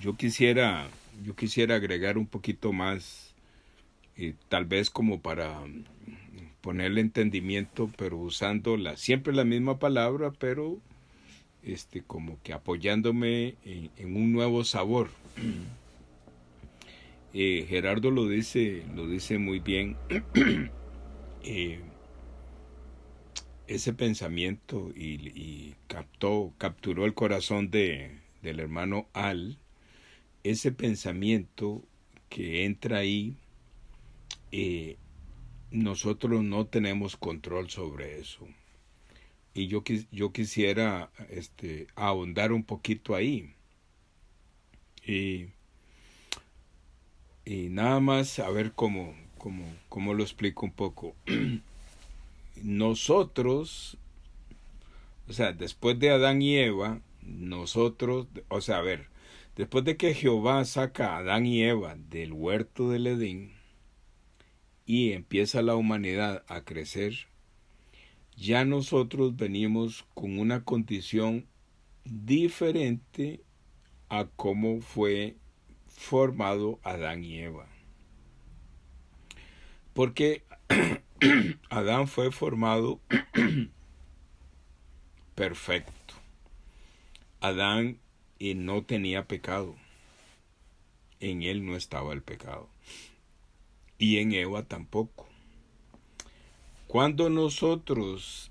yo quisiera, yo quisiera agregar un poquito más, tal vez como para ponerle entendimiento, pero usando siempre la misma palabra, pero como que apoyándome en un nuevo sabor. Gerardo lo dice muy bien. eh, Ese pensamiento y capturó el corazón del hermano Al. Ese pensamiento que entra ahí, eh, nosotros no tenemos control sobre eso. Y yo quisiera ahondar un poquito ahí. Y, y nada más a ver cómo lo explico un poco. Nosotros, o sea, después de Adán y Eva, nosotros, o sea, a ver, después de que Jehová saca a Adán y Eva del huerto del Edén y empieza la humanidad a crecer, ya nosotros venimos con una condición diferente a cómo fue formado Adán y Eva. Porque Adán fue formado perfecto. Adán no tenía pecado. En él no estaba el pecado. Y en Eva tampoco. Cuando nosotros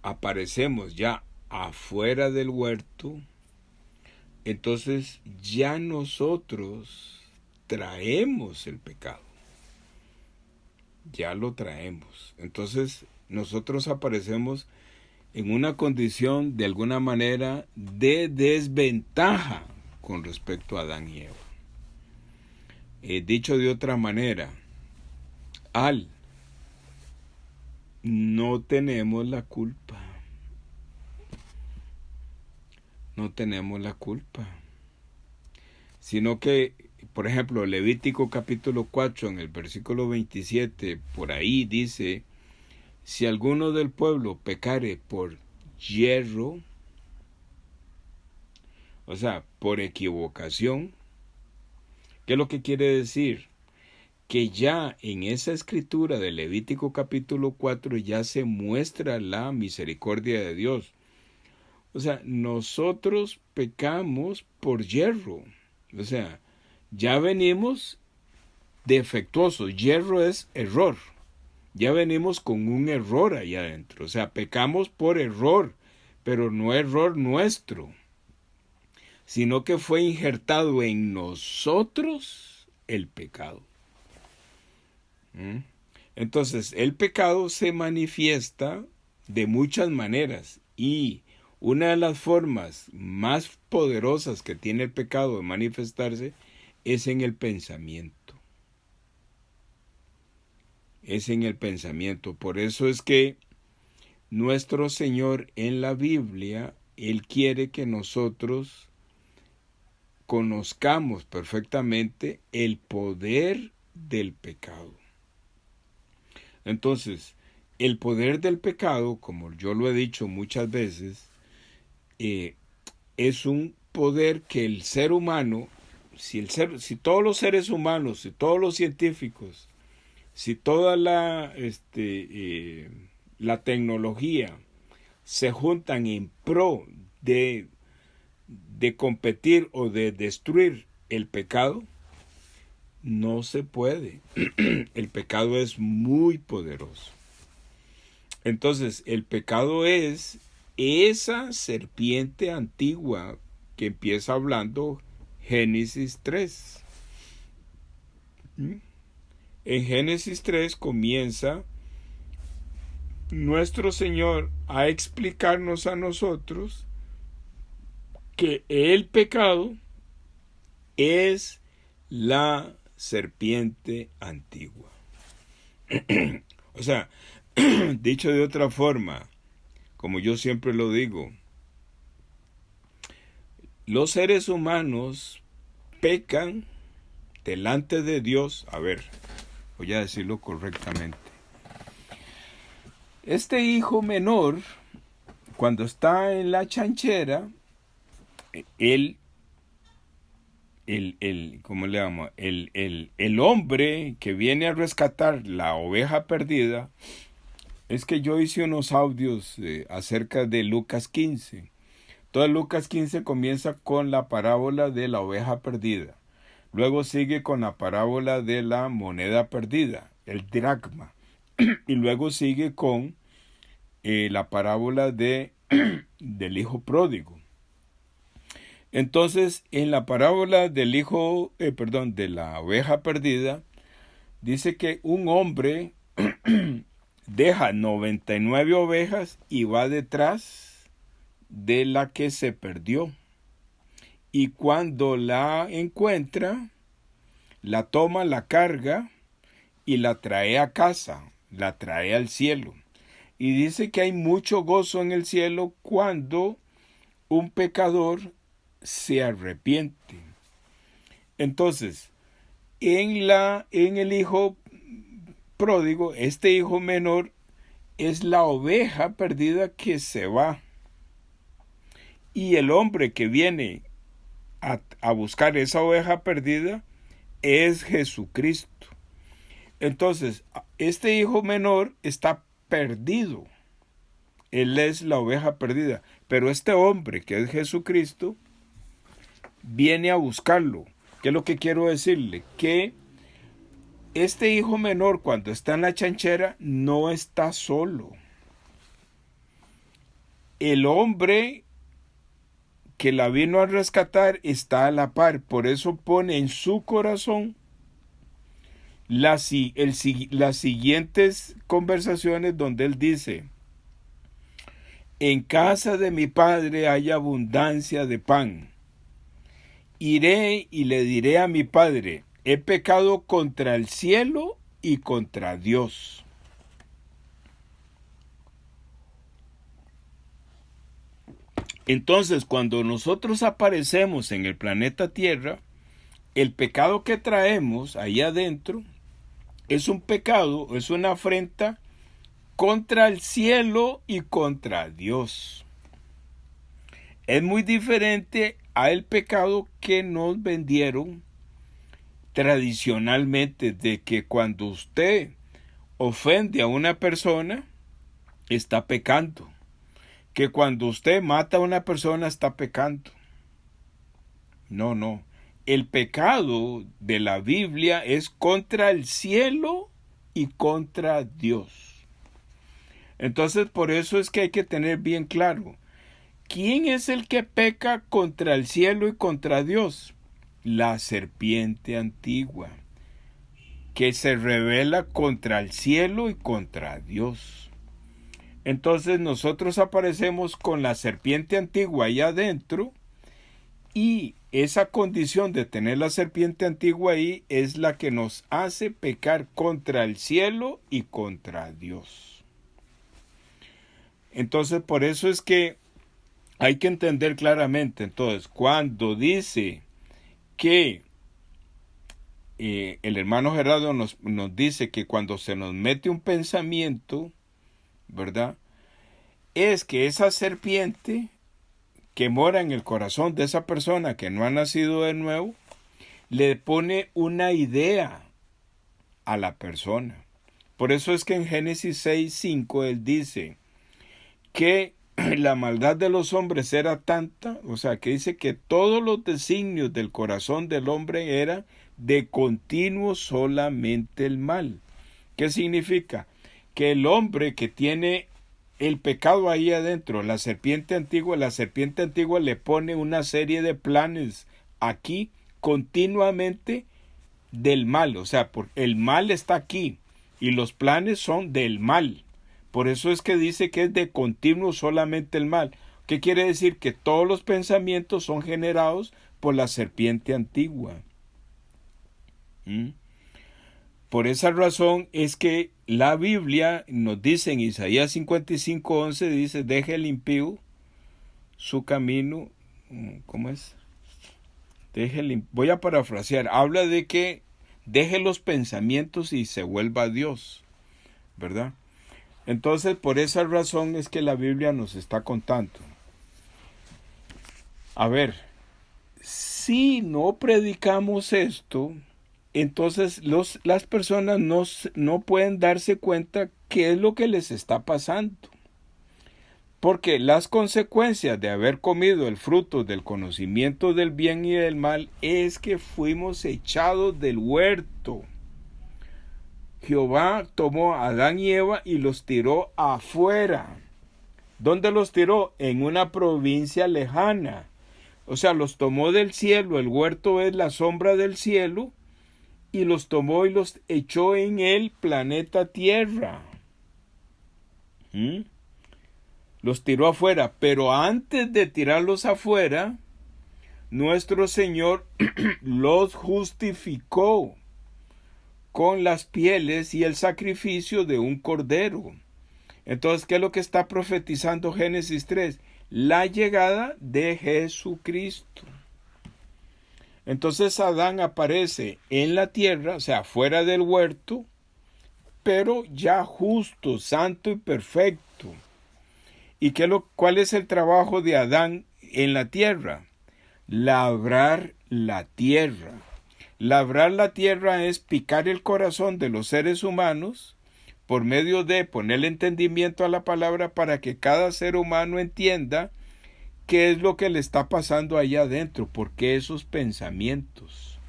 aparecemos ya afuera del huerto, entonces ya nosotros traemos el pecado. Ya lo traemos. Entonces nosotros aparecemos en una condición de alguna manera de desventaja con respecto a Adán y Eva. Dicho de otra manera, no tenemos la culpa. No tenemos la culpa. Sino que, por ejemplo, Levítico capítulo 4, en el versículo 27, por ahí dice, si alguno del pueblo pecare por yerro, o sea, por equivocación, ¿qué es lo que quiere decir? Que ya en esa escritura de Levítico capítulo 4 ya se muestra la misericordia de Dios. O sea, nosotros pecamos por yerro. O sea, ya venimos defectuosos. Yerro es error. Ya venimos con un error allá adentro. O sea, pecamos por error, pero no error nuestro, sino que fue injertado en nosotros el pecado. Entonces, el pecado se manifiesta de muchas maneras y una de las formas más poderosas que tiene el pecado de manifestarse es en el pensamiento. Es en el pensamiento. Por eso es que nuestro Señor en la Biblia, Él quiere que nosotros conozcamos perfectamente el poder del pecado. Entonces, el poder del pecado, como yo lo he dicho muchas veces, es un poder que el ser humano, si todos los seres humanos, si todos los científicos, si toda la tecnología se juntan en pro de competir o de destruir el pecado, no se puede. El pecado es muy poderoso. Entonces, el pecado es esa serpiente antigua que empieza hablando Génesis 3. En Génesis 3 comienza nuestro Señor a explicarnos a nosotros que el pecado es la serpiente antigua. O sea, dicho de otra forma, como yo siempre lo digo, los seres humanos pecan delante de Dios. A ver, voy a decirlo correctamente. Este hijo menor, cuando está en la chanchera, él ¿cómo le llamo? El hombre que viene a rescatar la oveja perdida, es que yo hice unos audios acerca de Lucas 15. Entonces Lucas 15 comienza con la parábola de la oveja perdida. Luego sigue con la parábola de la moneda perdida, el dracma. Y luego sigue con la parábola del hijo pródigo. Entonces, en la parábola del de la oveja perdida, dice que un hombre deja 99 ovejas y va detrás de la que se perdió. Y cuando la encuentra, la toma, la carga y la trae a casa, la trae al cielo. Y dice que hay mucho gozo en el cielo cuando un pecador se arrepiente. Entonces, en el hijo pródigo, este hijo menor es la oveja perdida que se va. Y el hombre que viene a buscar esa oveja perdida es Jesucristo. Entonces, este hijo menor está perdido. Él es la oveja perdida. Pero este hombre que es Jesucristo viene a buscarlo. ¿Qué es lo que quiero decirle? Que este hijo menor, cuando está en la chanchera, no está solo. El hombre que la vino a rescatar está a la par. Por eso pone en su corazón las siguientes conversaciones donde él dice: en casa de mi padre hay abundancia de pan. Iré y le diré a mi padre: he pecado contra el cielo y contra Dios. Entonces, cuando nosotros aparecemos en el planeta Tierra, el pecado que traemos ahí adentro es un pecado, es una afrenta contra el cielo y contra Dios. Es muy diferente al pecado que nos vendieron tradicionalmente, de que cuando usted ofende a una persona, está pecando. Que cuando usted mata a una persona, está pecando. No. El pecado de la Biblia es contra el cielo y contra Dios. Entonces, por eso es que hay que tener bien claro: ¿quién es el que peca contra el cielo y contra Dios? La serpiente antigua, que se rebela contra el cielo y contra Dios. Entonces nosotros aparecemos con la serpiente antigua ahí adentro, y esa condición de tener la serpiente antigua ahí es la que nos hace pecar contra el cielo y contra Dios. Entonces, por eso es que hay que entender claramente. Entonces, cuando dice que el hermano Gerardo nos dice que cuando se nos mete un pensamiento, ¿verdad?, es que esa serpiente que mora en el corazón de esa persona que no ha nacido de nuevo, le pone una idea a la persona. Por eso es que en Génesis 6:5 él dice que la maldad de los hombres era tanta, o sea, que dice que todos los designios del corazón del hombre eran de continuo solamente el mal. ¿Qué significa? Que el hombre que tiene el pecado ahí adentro, la serpiente antigua le pone una serie de planes aquí continuamente del mal. O sea, el mal está aquí y los planes son del mal. Por eso es que dice que es de continuo solamente el mal. ¿Qué quiere decir? Que todos los pensamientos son generados por la serpiente antigua. Por esa razón es que la Biblia nos dice en Isaías 55:11, dice: deje el impío su camino. ¿Cómo es? Voy a parafrasear. Habla de que deje los pensamientos y se vuelva a Dios, ¿verdad? Entonces, por esa razón es que la Biblia nos está contando. A ver, Si no predicamos esto, entonces las personas no pueden darse cuenta qué es lo que les está pasando. Porque las consecuencias de haber comido el fruto del conocimiento del bien y del mal es que fuimos echados del huerto. Jehová tomó a Adán y Eva y los tiró afuera. ¿Dónde los tiró? En una provincia lejana. O sea, los tomó del cielo. El huerto es la sombra del cielo. Y los tomó y los echó en el planeta Tierra. Los tiró afuera. Pero antes de tirarlos afuera, nuestro Señor los justificó con las pieles y el sacrificio de un cordero. Entonces, ¿qué es lo que está profetizando Génesis 3? La llegada de Jesucristo. Entonces Adán aparece en la tierra, o sea, fuera del huerto, pero ya justo, santo y perfecto. ¿Y cuál es el trabajo de Adán en la tierra? Labrar la tierra. Labrar la tierra es picar el corazón de los seres humanos por medio de ponerle entendimiento a la palabra para que cada ser humano entienda qué es lo que le está pasando allá adentro, por qué esos pensamientos.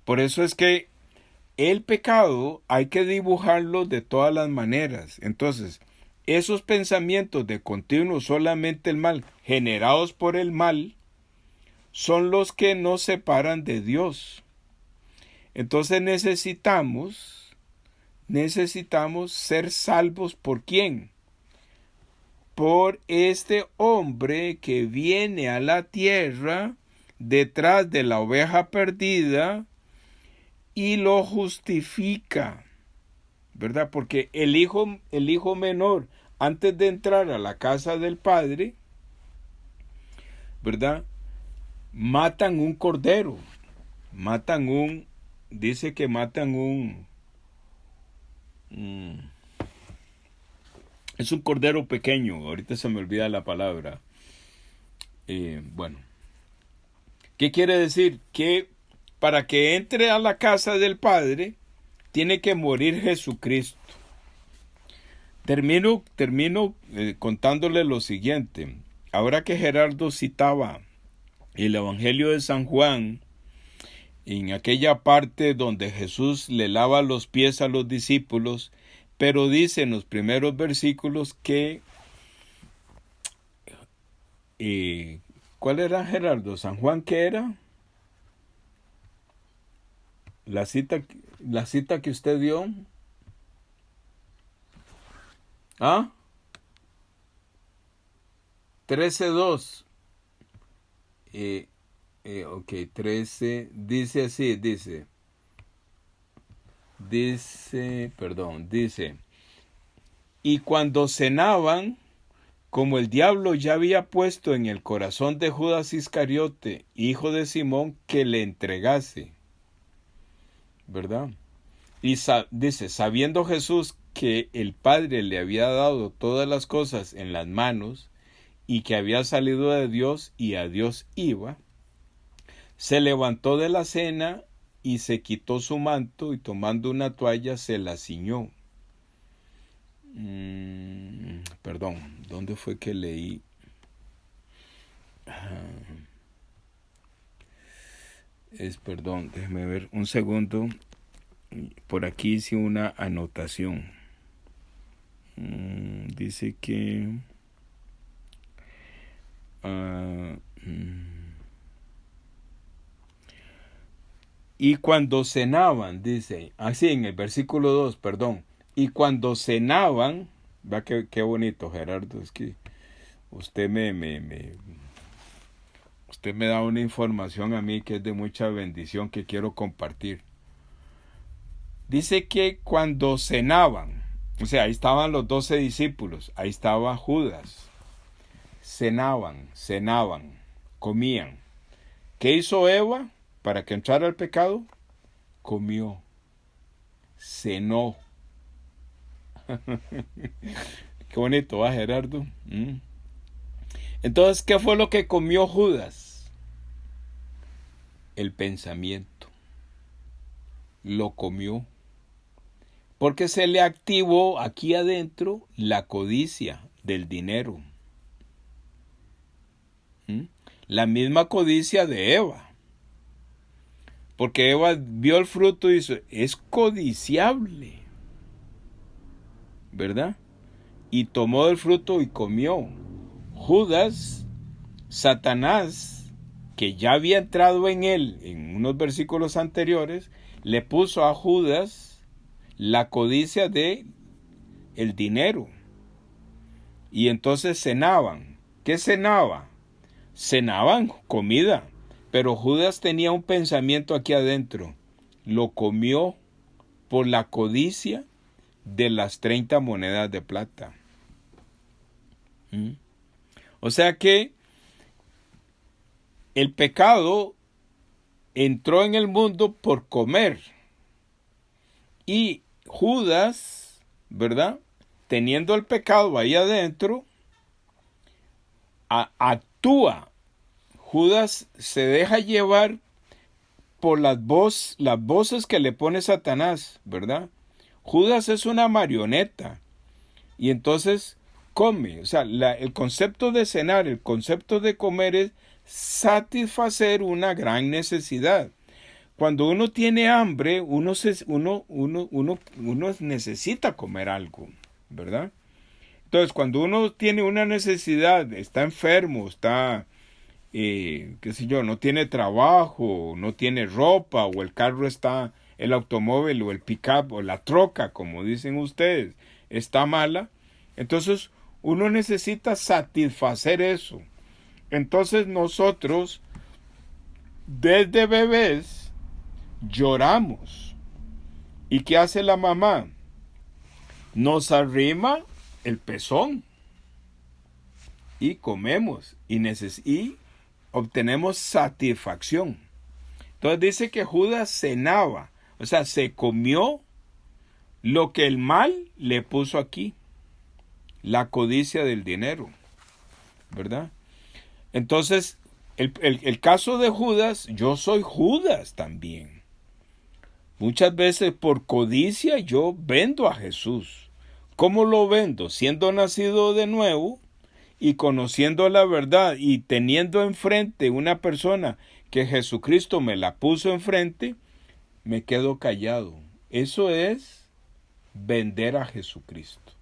Por eso es que el pecado hay que dibujarlo de todas las maneras. Entonces, esos pensamientos de continuo solamente el mal, generados por el mal, son los que nos separan de Dios. Entonces necesitamos ser salvos ¿por quién? Por este hombre que viene a la tierra detrás de la oveja perdida y lo justifica, ¿verdad? Porque el hijo menor, antes de entrar a la casa del padre, ¿verdad? Matan un cordero, dice que matan es un cordero pequeño, ahorita se me olvida la palabra. Bueno, ¿qué quiere decir? Que para que entre a la casa del Padre, tiene que morir Jesucristo. Termino contándole lo siguiente. Ahora que Gerardo citaba el Evangelio de San Juan, en aquella parte donde Jesús le lava los pies a los discípulos, pero dice en los primeros versículos que ¿cuál era, Gerardo? ¿San Juan qué era? La cita que usted dio. ¿Ah? 13:2. Ok, 13. Dice así, dice. Y cuando cenaban, como el diablo ya había puesto en el corazón de Judas Iscariote, hijo de Simón, que le entregase, ¿verdad? Y dice, sabiendo Jesús que el Padre le había dado todas las cosas en las manos y que había salido de Dios y a Dios iba, se levantó de la cena y se quitó su manto y tomando una toalla se la ciñó. Perdón, ¿dónde fue que leí? Perdón, déjeme ver un segundo. Por aquí hice una anotación. Dice que y cuando cenaban, dice, así en el versículo 2, perdón, y cuando cenaban, va qué bonito, Gerardo, es que usted usted me da una información a mí que es de mucha bendición que quiero compartir. Dice que cuando cenaban, o sea, ahí estaban los 12 discípulos, ahí estaba Judas, cenaban, comían. ¿Qué hizo Eva para que entrara el pecado? Comió, cenó. Qué bonito, ¿va, Gerardo? Entonces, ¿qué fue lo que comió Judas? El pensamiento. Lo comió. Porque se le activó aquí adentro la codicia del dinero. La misma codicia de Eva. Porque Eva vio el fruto y dice, es codiciable, ¿verdad? Y tomó del fruto y comió. Judas, Satanás, que ya había entrado en él en unos versículos anteriores, le puso a Judas la codicia de el dinero. Y entonces cenaban. ¿Qué cenaba? Cenaban comida. Pero Judas tenía un pensamiento aquí adentro. Lo comió por la codicia de las 30 monedas de plata. O sea que el pecado entró en el mundo por comer. Y Judas, ¿verdad? Teniendo el pecado ahí adentro, actúa. Judas se deja llevar por las voces que le pone Satanás, ¿verdad? Judas es una marioneta y entonces come. O sea, el concepto de cenar, el concepto de comer es satisfacer una gran necesidad. Cuando uno tiene hambre, uno necesita comer algo, ¿verdad? Entonces, cuando uno tiene una necesidad, está enfermo, está qué sé yo, no tiene trabajo, no tiene ropa, o el carro está, el automóvil o el pick-up o la troca, como dicen ustedes, está mala, entonces uno necesita satisfacer eso. Entonces nosotros, desde bebés, lloramos. ¿Y qué hace la mamá? Nos arrima el pezón y comemos y obtenemos satisfacción. Entonces dice que Judas cenaba, o sea, se comió lo que el mal le puso aquí, la codicia del dinero, ¿verdad? Entonces, el caso de Judas, yo soy Judas también. Muchas veces por codicia yo vendo a Jesús. ¿Cómo lo vendo? Siendo nacido de nuevo y conociendo la verdad y teniendo enfrente una persona que Jesucristo me la puso enfrente, me quedo callado. Eso es vender a Jesucristo.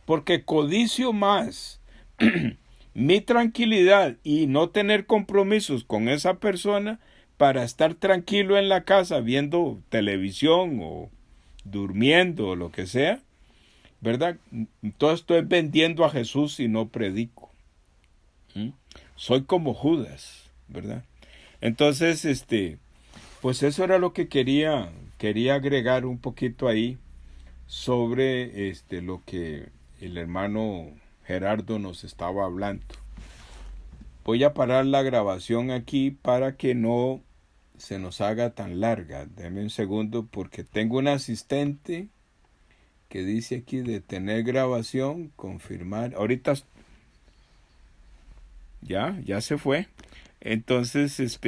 Porque codicio más mi tranquilidad y no tener compromisos con esa persona para estar tranquilo en la casa viendo televisión o durmiendo o lo que sea, ¿verdad? Entonces estoy vendiendo a Jesús y no predico. Soy como Judas, ¿verdad? Entonces, pues eso era lo que quería agregar un poquito ahí sobre lo que el hermano Gerardo nos estaba hablando. Voy a parar la grabación aquí para que no se nos haga tan larga. Deme un segundo porque tengo un asistente que dice aquí detener grabación, confirmar. Ahorita ya se fue. Entonces,